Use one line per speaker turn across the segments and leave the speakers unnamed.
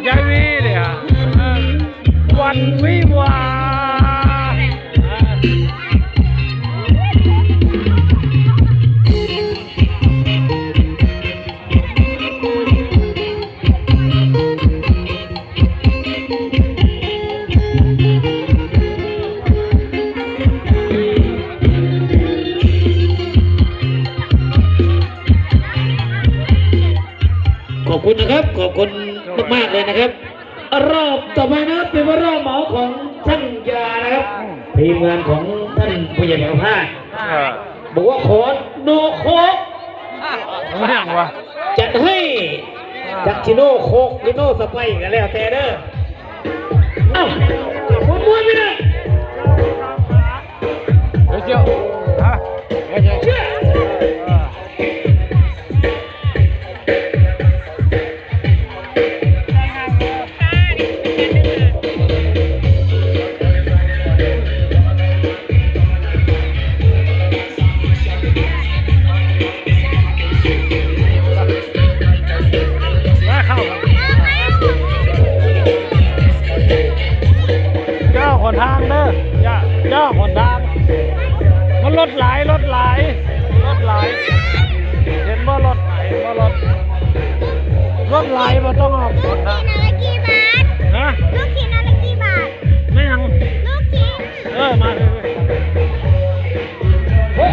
ยายวีเนี่ยวันวิวา
ขอบคุณนะครับขอบคุณมากๆเลยนะครับรอบต่อไปนะครับเป็นรอบเหมาของช่างยานะครับทีมงานของท่านผู้ใหญ่ประภาสบอกว่าขอโนโคก
ไม่อย่างวะ
จัดให้จากชิโนโคกชิโนสไปกันแล้วแต่เด้อเอ้าม้วนไปเลย
เดี๋ยวฮะเชื่อหนทางเด้อย่าหนทางมันรถหลายเห็นว่ารถไหลมันต้องออกหนทาง
ลูกชิ้นอะไรกี่บาท
ฮะ
ลูกชิ้นอะไรกี่บาท
ไม่ยัง
ลูกชิ้น
มาเลยเฮ้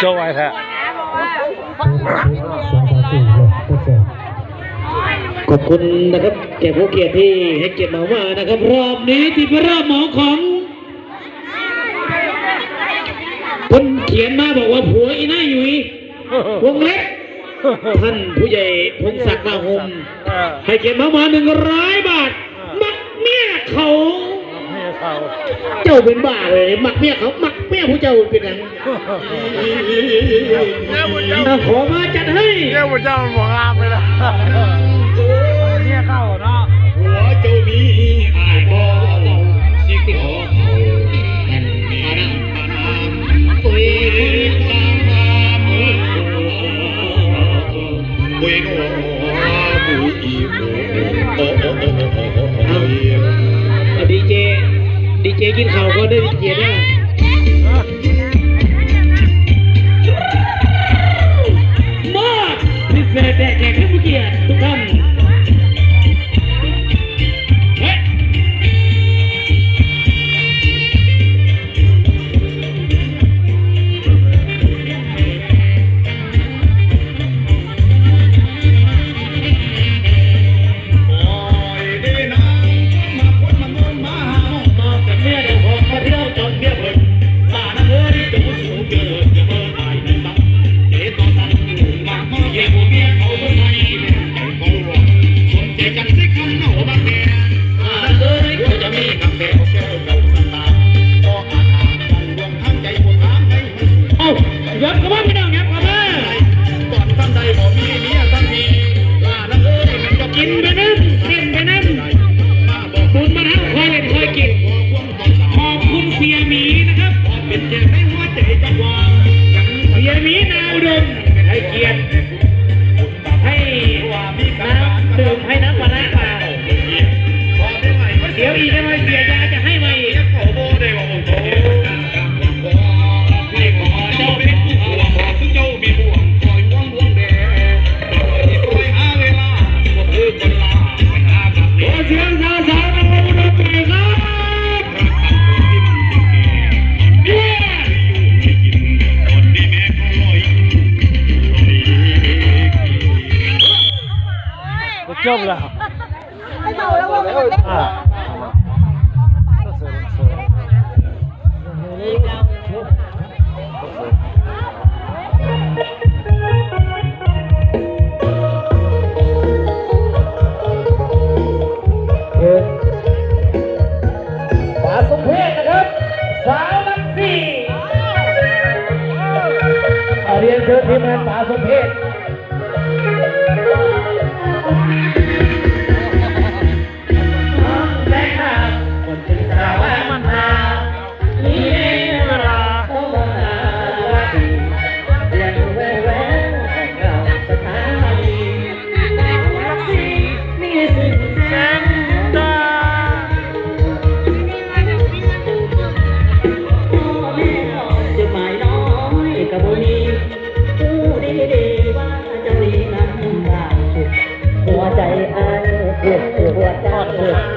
โจ้ไว้แท้
ขอบคุณนะครับแขกผู้เกียรติที่ให้เกียรติมานะครับรอบนี้ที่เป็นรอบเหมาของคนเขียนมาบอกว่าผัวอีน่าอยู่วงเล็บท่านผู้ใหญ่พงศักดิ์มาหมให้เขียนมา100 บาทมักเมียเขาเจ้าเป็นบ้าเลยมักเมียเขามักเมียผู้เจ้าเป็นยังขอมาจัดให้
เจ้าผู้เจ้ามันบอกงามไปแล้วเนี่ยเข้าเนาะ
หัวเจ้ามีอายบ่สิ่งที่ขอเขาแห่งมีน้ำตัวตามมือบุยโน่บุยอีโอ้ดีเจกินข้าวก็ได้ดีเจนะมาพิเศษแขกผู้เกียรติทุกท่านยับกับว่าไม่ต้องยับกับว่าก่อนตั้งใจบอกมีเมียตั้งทีลานั่งเลยมันจะกินไปนั่นเล่นไปนั่นคุณมาทั้งคอยเล่นคอยกินขอบคุณเสียหมีนะครับเป็นเจ้าให้หัวใจจังหวะ ยหมีนาอุดมให้เกียรติให้น้ำดื่มให้น้ำปลาเปล่าเดี๋ยวอีกหน่อยเสียยาจะให้มาอีกเจ้าเป็นผู้ห่วงซึ่งเจ้ามีห่วงคอยห่วงห่วงแดดคอยหาเวลาก็คือคนลาไปหากับเสียงสาวสาวน้ำอุดมไปครับ
จบแล้ว
ไม่เมาแล้วว่ามันเล่น
อ่า
ป่าสมเพชนะครับสาวลักซี่เรียนเชิญทีมงานป่าสมเพชคนเป็นสาวมันนามีเวลาเข้ามาเรียนแววเก่าสถานีลักซี่มีสิ่งแสนตาจะหมายน้อยกับบุรีผู้ดีว่าจะดีนั้นได้หัวใจอันเกิดหัวใจ